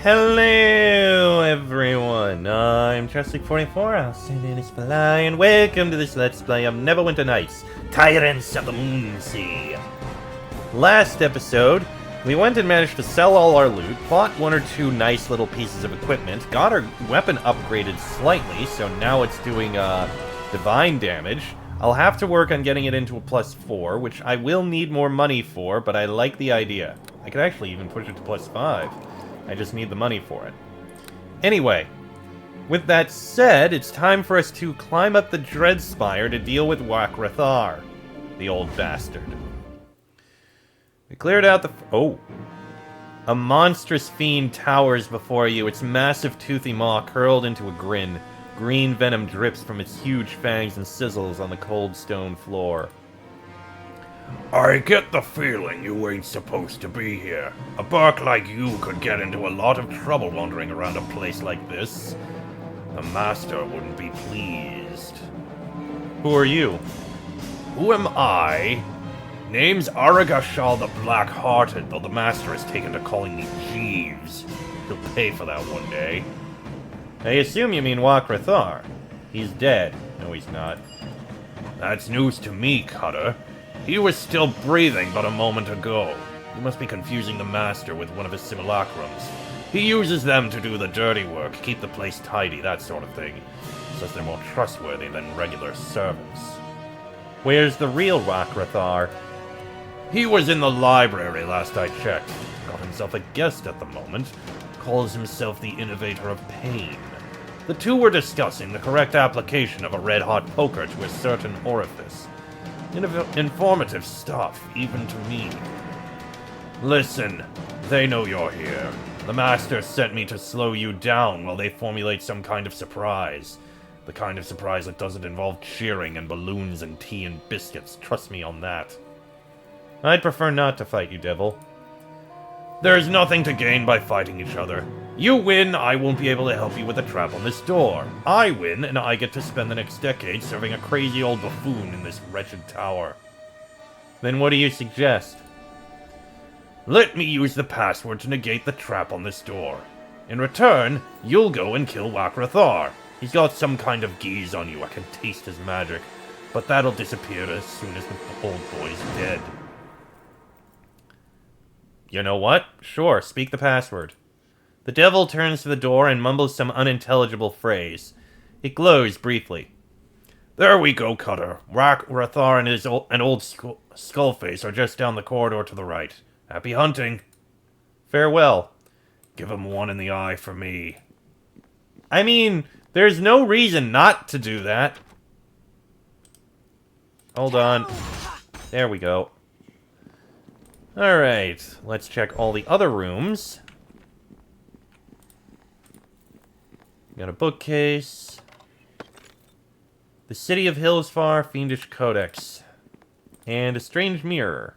Hello everyone, I'm Trustlick44, I'll send in this fly, and welcome to this Let's Play of Neverwinter Nights, Tyrants of the Moonsea. Last episode, we went and managed to sell all our loot, bought one or two nice little pieces of equipment, got our weapon upgraded slightly, so now it's doing divine damage. I'll have to work on getting it into a +4, which I will need more money for, but I like the idea. I could actually even push it to +5. I just need the money for it. Anyway, with that said, it's time for us to climb up the Dread Spire to deal with Wakrathar, the old bastard. We cleared out the... Oh! A monstrous fiend towers before you, its massive toothy maw curled into a grin. Green venom drips from its huge fangs and sizzles on the cold stone floor. I get the feeling you ain't supposed to be here. A bark like you could get into a lot of trouble wandering around a place like this. The Master wouldn't be pleased. Who are you? Who am I? Name's Aragashal the Black-Hearted, though the Master has taken to calling me Jeeves. He'll pay for that one day. I assume you mean Wakrathar. He's dead. No, he's not. That's news to me, Cutter. He was still breathing but a moment ago. You must be confusing the Master with one of his simulacrums. He uses them to do the dirty work, keep the place tidy, that sort of thing. Says they're more trustworthy than regular servants. Where's the real Wakrathar? He was in the library last I checked. Got himself a guest at the moment. Calls himself the Innovator of Pain. The two were discussing the correct application of a red-hot poker to a certain orifice. Informative stuff, even to me. Listen, they know you're here. The Master sent me to slow you down while they formulate some kind of surprise. The kind of surprise that doesn't involve cheering and balloons and tea and biscuits. Trust me on that. I'd prefer not to fight you, Devil. There's nothing to gain by fighting each other. You win, I won't be able to help you with a trap on this door. I win, and I get to spend the next decade serving a crazy old buffoon in this wretched tower. Then what do you suggest? Let me use the password to negate the trap on this door. In return, you'll go and kill Wakrathar. He's got some kind of geese on you, I can taste his magic. But that'll disappear as soon as the old boy's dead. You know what? Sure, speak the password. The devil turns to the door and mumbles some unintelligible phrase. It glows briefly. There we go, Cutter. Wakrathar and old Skullface are just down the corridor to the right. Happy hunting. Farewell. Give him one in the eye for me. I mean, there's no reason not to do that. Hold on. There we go. Alright, let's check all the other rooms. Got a bookcase. The City of Hillsfar Fiendish Codex. And a strange mirror.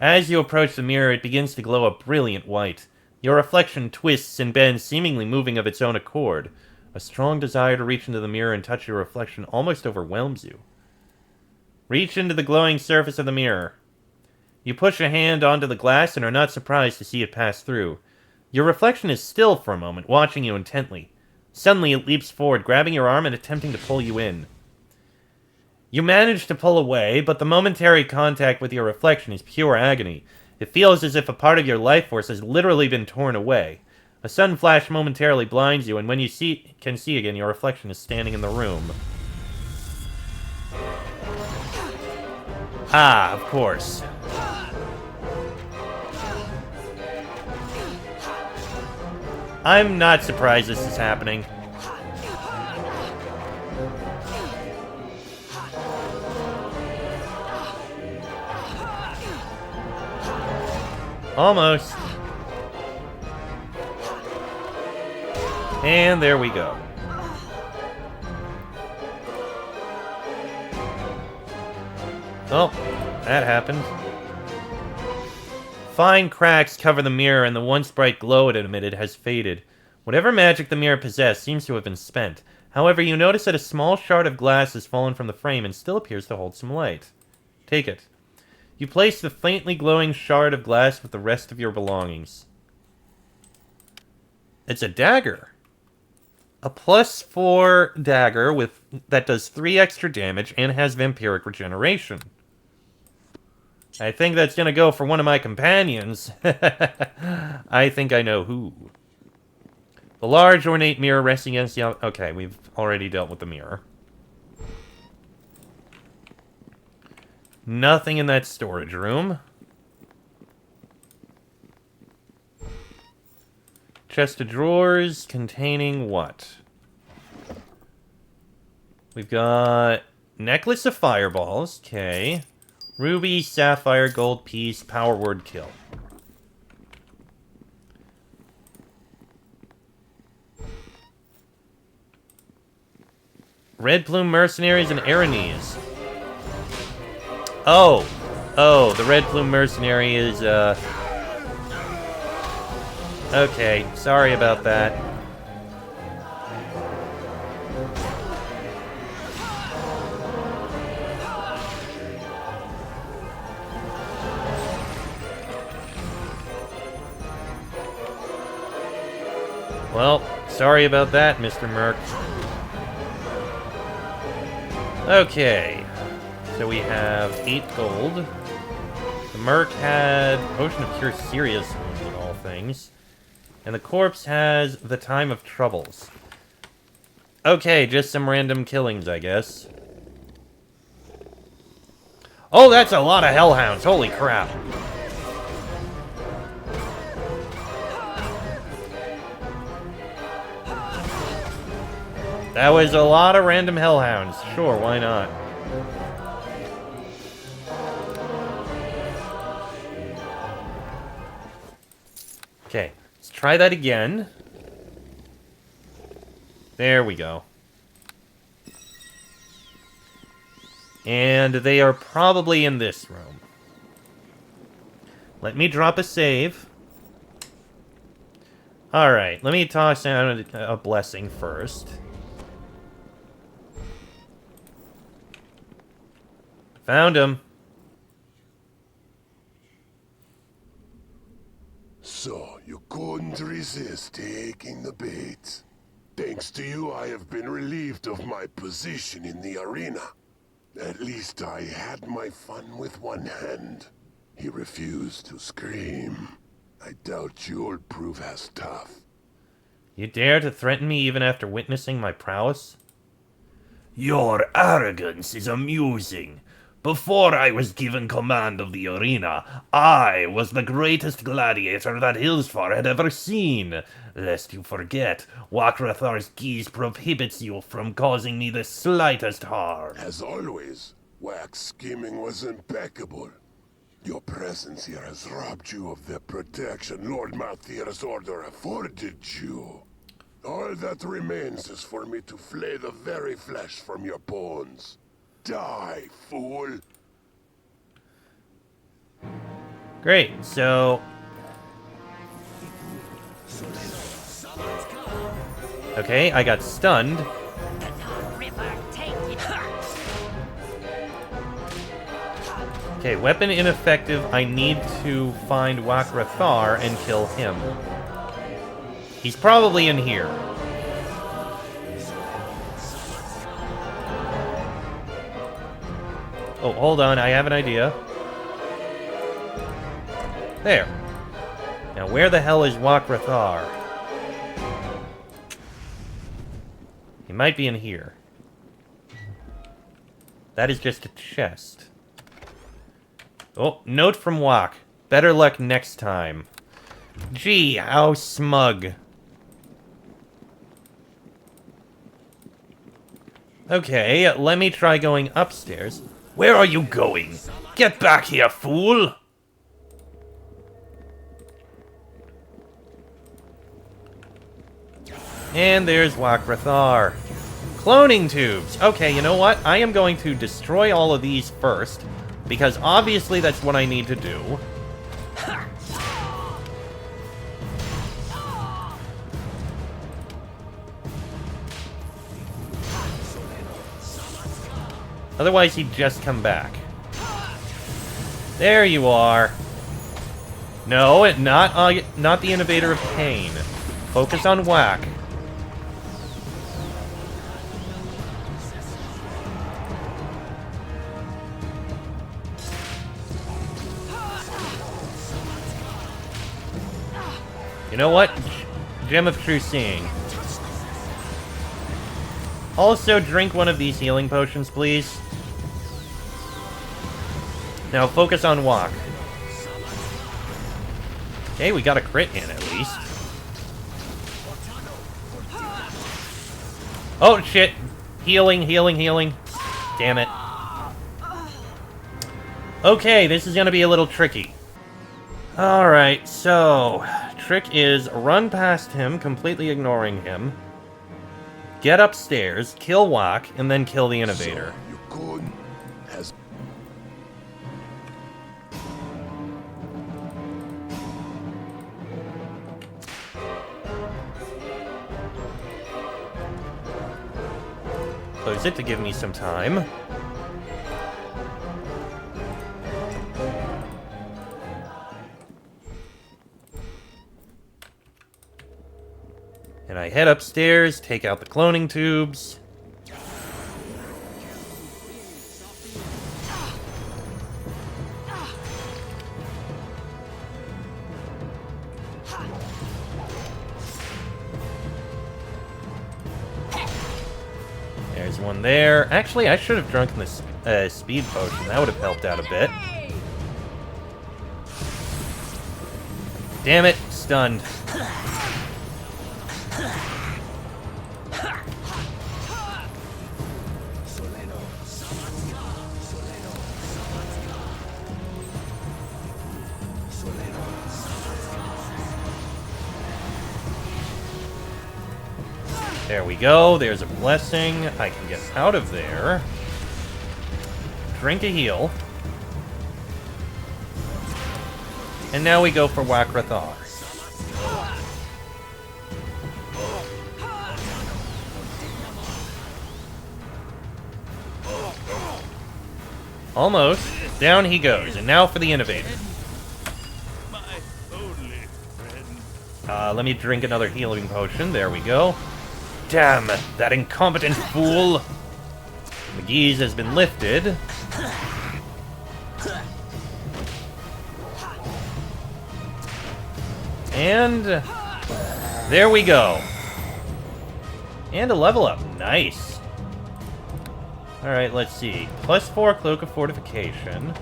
As you approach the mirror, it begins to glow a brilliant white. Your reflection twists and bends, seemingly moving of its own accord. A strong desire to reach into the mirror and touch your reflection almost overwhelms you. Reach into the glowing surface of the mirror. You push a hand onto the glass and are not surprised to see it pass through. Your reflection is still for a moment, watching you intently. Suddenly it leaps forward, grabbing your arm and attempting to pull you in. You manage to pull away, but the momentary contact with your reflection is pure agony. It feels as if a part of your life force has literally been torn away. A sudden flash momentarily blinds you, and when you can see again, your reflection is standing in the room. Ah, of course. I'm not surprised this is happening. Almost. And there we go. Oh, that happened. Fine cracks cover the mirror, and the once bright glow it emitted has faded. Whatever magic the mirror possessed seems to have been spent. However, you notice that a small shard of glass has fallen from the frame and still appears to hold some light. Take it. You place the faintly glowing shard of glass with the rest of your belongings. It's a dagger. A +4 dagger that does 3 extra damage and has vampiric regeneration. I think that's gonna go for one of my companions. I think I know who. The large ornate mirror resting against the... Okay, we've already dealt with the mirror. Nothing in that storage room. Chest of drawers containing what? We've got necklace of fireballs. Okay. Ruby, sapphire, gold piece, power word kill. Red Plume Mercenaries and Aranese. Oh, the Red Plume Mercenary is, okay, sorry about that. Well, sorry about that, Mr. Merc. Okay, so we have 8 gold. The Merc had Potion of Cure Serious Wounds of all things. And the corpse has the Time of Troubles. Okay, just some random killings, I guess. Oh, that's a lot of hellhounds, holy crap. That was a lot of random hellhounds. Sure, why not? Okay, let's try that again. There we go. And they are probably in this room. Let me drop a save. Alright, let me toss out a blessing first. Found him. So, you couldn't resist taking the bait. Thanks to you, I have been relieved of my position in the arena. At least I had my fun with one hand. He refused to scream. I doubt you'll prove as tough. You dare to threaten me even after witnessing my prowess? Your arrogance is amusing. Before I was given command of the arena, I was the greatest gladiator that Hillsfar had ever seen. Lest you forget, Wakrathar's geese prohibits you from causing me the slightest harm. As always, Wax scheming was impeccable. Your presence here has robbed you of the protection Lord Malthir's order afforded you. All that remains is for me to flay the very flesh from your bones. Die, fool! Great, so... Okay, I got stunned. Okay, weapon ineffective. I need to find Wakrathar and kill him. He's probably in here. Oh, hold on, I have an idea. There. Now, where the hell is Wakrathar? He might be in here. That is just a chest. Oh, note from Wak. Better luck next time. Gee, how smug. Okay, let me try going upstairs. Where are you going? Get back here, fool! And there's Wakrathar. Cloning tubes. Okay, you know what? I am going to destroy all of these first, because obviously that's what I need to do. Otherwise, he'd just come back. There you are. No, not the Innovator of Pain. Focus on whack. You know what? Gem of True Seeing. Also, drink one of these healing potions, please. Now, focus on walk. Okay, we got a crit in, at least. Oh, shit. Healing, healing, healing. Damn it. Okay, this is gonna be a little tricky. Alright, so... trick is run past him, completely ignoring him. Get upstairs, kill Wak, and then kill the Innovator. Close it to give me some time. And I head upstairs, take out the cloning tubes. There's one there. Actually, I should have drunk this speed potion. That would have helped out a bit. Damn it, stunned. There we go. There's a blessing. I can get out of there. Drink a heal. And now we go for Wakrathar. Almost. Down he goes. And now for the Innovator. Let me drink another healing potion. There we go. Damn, that incompetent fool! McGee's has been lifted. And there we go. And a level up. Nice. Alright, let's see. +4 Cloak of Fortification,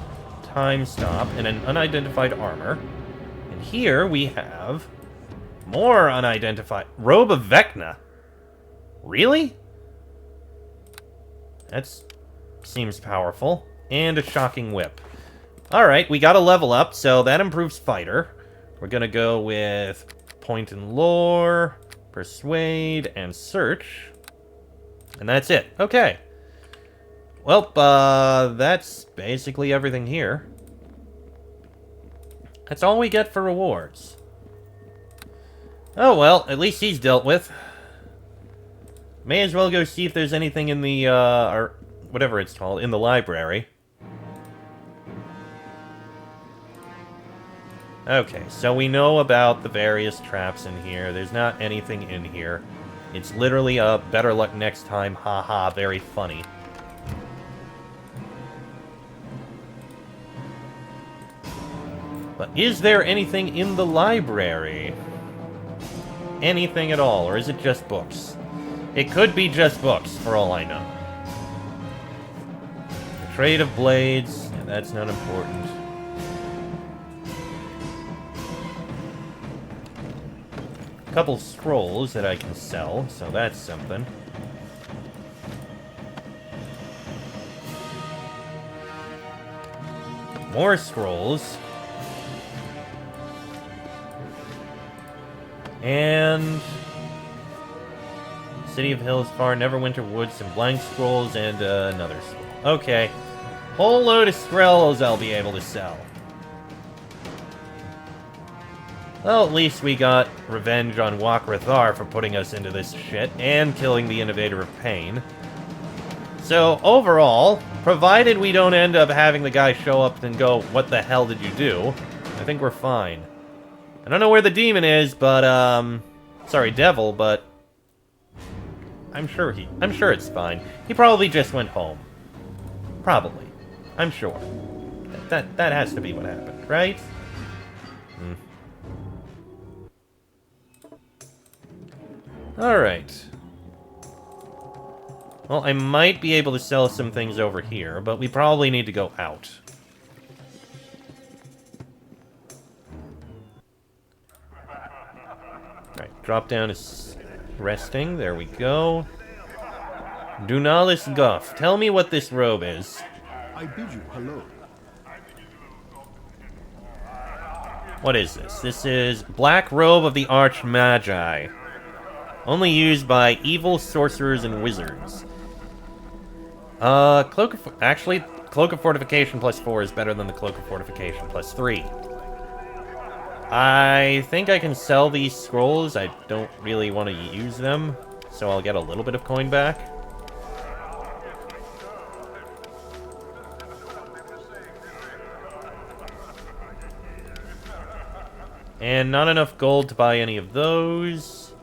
Time Stop, and an unidentified armor. And here we have more unidentified... Robe of Vecna. Really? That seems powerful. And a shocking whip. Alright, we got a level up, so that improves fighter. We're gonna go with point and lore, persuade, and search. And that's it. Okay. Well, that's basically everything here. That's all we get for rewards. Oh well, at least he's dealt with. May as well go see if there's anything in the, or whatever it's called, in the library. Okay, so we know about the various traps in here. There's not anything in here. It's literally a better luck next time, haha, very funny. But is there anything in the library? Anything at all, or is it just books? It could be just books, for all I know. The trade of blades, yeah, that's not important. A couple scrolls that I can sell, so that's something. More scrolls. And... City of Hills, Far, Neverwinter Woods, some blank scrolls, and another scroll. Okay. Whole load of scrolls I'll be able to sell. Well, at least we got revenge on Wakrathar for putting us into this shit, and killing the Innovator of Pain. So, overall, provided we don't end up having the guy show up and go, what the hell did you do? I think we're fine. I don't know where the demon is, but, Sorry, devil, but I'm sure it's fine. He probably just went home. Probably. I'm sure. That has to be what happened, right? Alright. Well, I might be able to sell some things over here, but we probably need to go out. Alright, drop down is resting. There we go. Dunalis Guff, tell me what this robe is. I bid you hello. What is this? This is Black Robe of the Archmagi. Only used by evil sorcerers and wizards. Cloak of Fortification +4 is better than the Cloak of Fortification +3. I think I can sell these scrolls. I don't really want to use them, so I'll get a little bit of coin back. And not enough gold to buy any of those.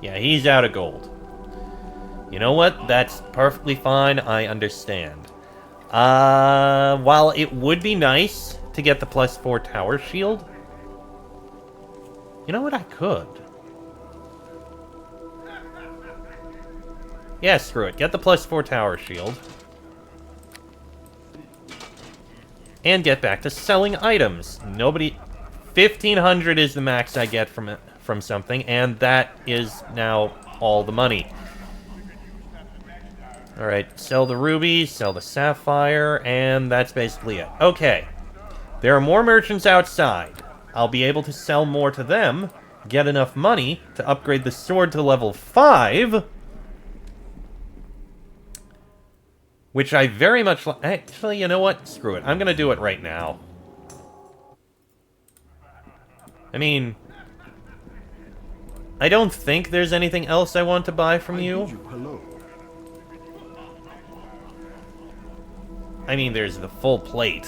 Yeah, he's out of gold. You know what? That's perfectly fine. I understand. While it would be nice to get the +4 tower shield, you know what? I could. Yeah, screw it. Get the +4 tower shield. And get back to selling items. 1,500 is the max I get from something, and that is now all the money. Alright, sell the ruby, sell the sapphire, and that's basically it. Okay. There are more merchants outside. I'll be able to sell more to them, get enough money to upgrade the sword to level 5, which I very much like. Actually, you know what? Screw it. I'm gonna do it right now. I mean, I don't think there's anything else I want to buy from you. Hello. I mean, there's the full plate.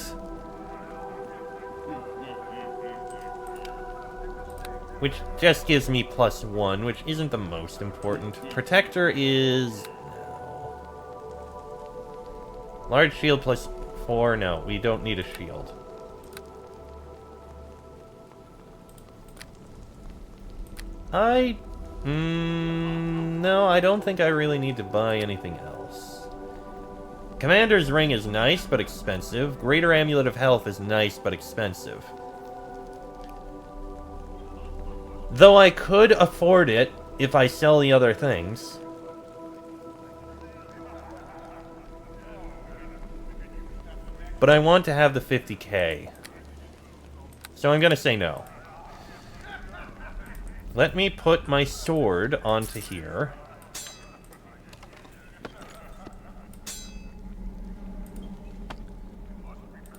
Which just gives me +1, which isn't the most important. Protector is... no. Large shield +4, no, we don't need a shield. No, I don't think I really need to buy anything else. Commander's Ring is nice, but expensive. Greater Amulet of Health is nice, but expensive. Though I could afford it if I sell the other things. But I want to have the 50k. So I'm gonna say no. Let me put my sword onto here.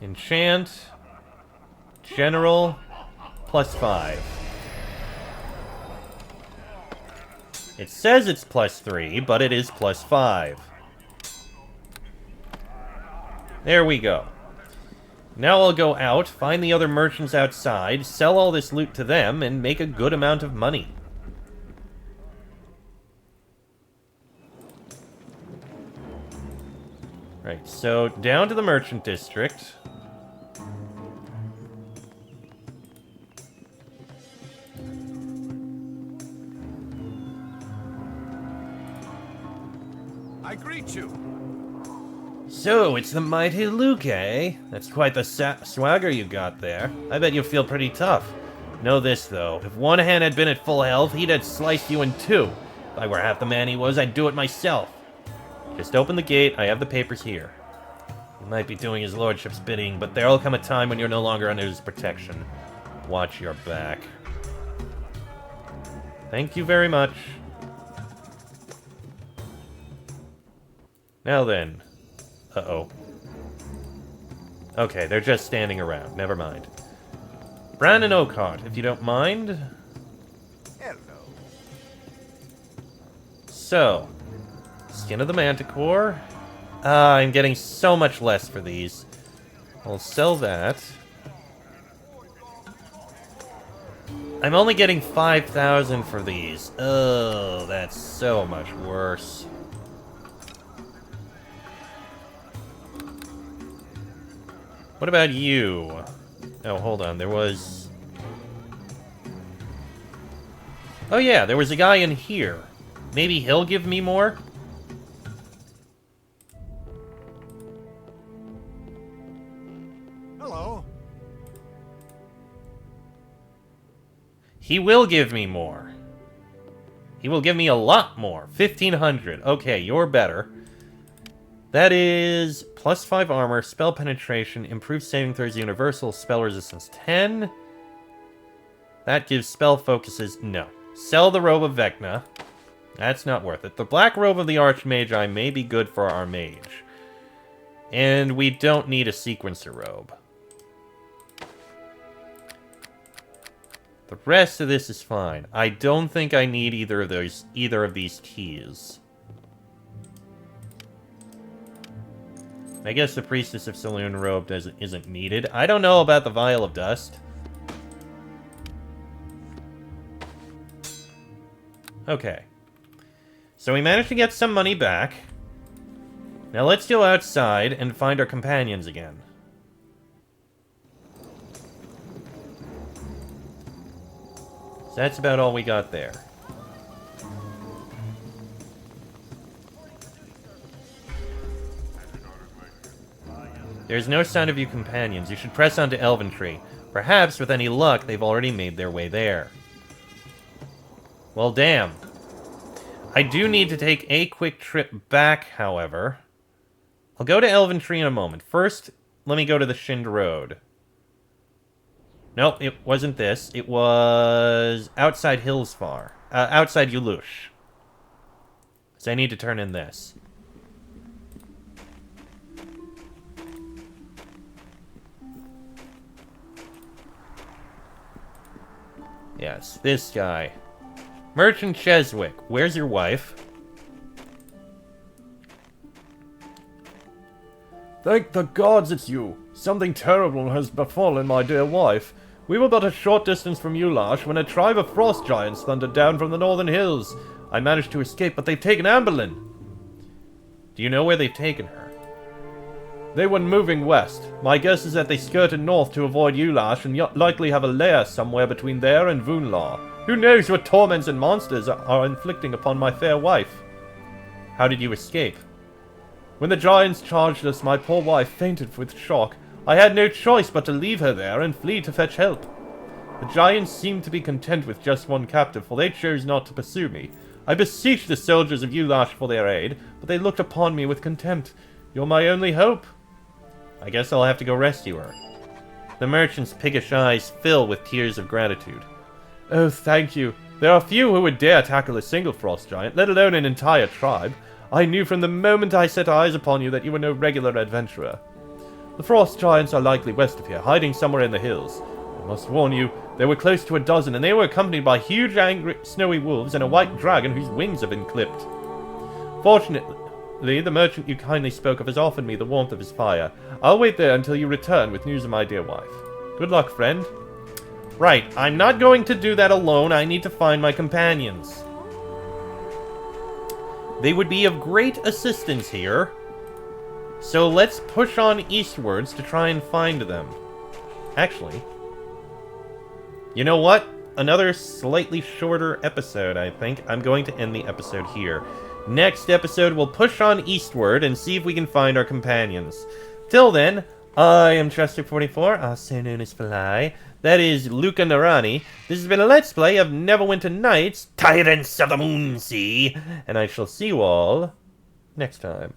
Enchant. General. +5. It says it's +3, but it is +5. There we go. Now I'll go out, find the other merchants outside, sell all this loot to them, and make a good amount of money. Right, so down to the merchant district. I greet you. So, it's the mighty Luke, eh? That's quite the swagger you got there. I bet you feel pretty tough. Know this, though. If one hand had been at full health, he'd have sliced you in two. If I were half the man he was, I'd do it myself. Just open the gate. I have the papers here. You might be doing his lordship's bidding, but there'll come a time when you're no longer under his protection. Watch your back. Thank you very much. Now then. Uh-oh. Okay, they're just standing around. Never mind. Brandon Oakheart, if you don't mind. Hello. So, Skin of the Manticore. I'm getting so much less for these. I'll sell that. I'm only getting 5,000 for these. Oh, that's so much worse. What about you? Oh, hold on. There was... Oh yeah, there was a guy in here. Maybe he'll give me more? Hello. He will give me more. He will give me a lot more. 1,500. Okay, you're better. That is plus 5 armor, spell penetration, improved saving throws, universal, spell resistance 10. That gives spell focuses... No. Sell the robe of Vecna. That's not worth it. The black robe of the Archmagi may be good for our mage. And we don't need a sequencer robe. The rest of this is fine. I don't think I need either of these keys. I guess the Priestess of Saloon robe isn't needed. I don't know about the Vial of Dust. Okay. So we managed to get some money back. Now let's go outside and find our companions again. So that's about all we got there. There's no sign of you companions. You should press on to Elventree. Perhaps, with any luck, they've already made their way there. Well, damn. I do need to take a quick trip back, however. I'll go to Elventree in a moment. First, let me go to the Shind Road. Nope, it wasn't this. It was outside Hillsfar. Outside Yulush. So I need to turn in this. Yes, this guy. Merchant Cheswick, where's your wife? Thank the gods it's you. Something terrible has befallen my dear wife. We were but a short distance from Ulash when a tribe of frost giants thundered down from the northern hills. I managed to escape, but they've taken Amberlin. Do you know where they've taken her? They were moving west. My guess is that they skirted north to avoid Ulash and likely have a lair somewhere between there and Voonlaw. Who knows what torments and monsters are inflicting upon my fair wife? How did you escape? When the giants charged us, my poor wife fainted with shock. I had no choice but to leave her there and flee to fetch help. The giants seemed to be content with just one captive, for they chose not to pursue me. I beseeched the soldiers of Ulash for their aid, but they looked upon me with contempt. You're my only hope. I guess I'll have to go rescue her. The merchant's piggish eyes fill with tears of gratitude. Oh, thank you. There are few who would dare tackle a single frost giant, let alone an entire tribe. I knew from the moment I set eyes upon you that you were no regular adventurer. The frost giants are likely west of here, hiding somewhere in the hills. I must warn you, there were close to a dozen, and they were accompanied by huge, angry, snowy wolves and a white dragon whose wings have been clipped. Fortunately, the merchant you kindly spoke of has offered me the warmth of his fire. I'll wait there until you return with news of my dear wife. Good luck, friend. Right, I'm not going to do that alone. I need to find my companions. They would be of great assistance here. So let's push on eastwards to try and find them. Actually, you know what? Another slightly shorter episode, I think. I'm going to end the episode here. Next episode, we'll push on eastward and see if we can find our companions. Till then, I am Chester44, also known as Fly. That is Luca Narani. This has been a Let's Play of Neverwinter Nights, Tyrants of the Moonsea. And I shall see you all next time.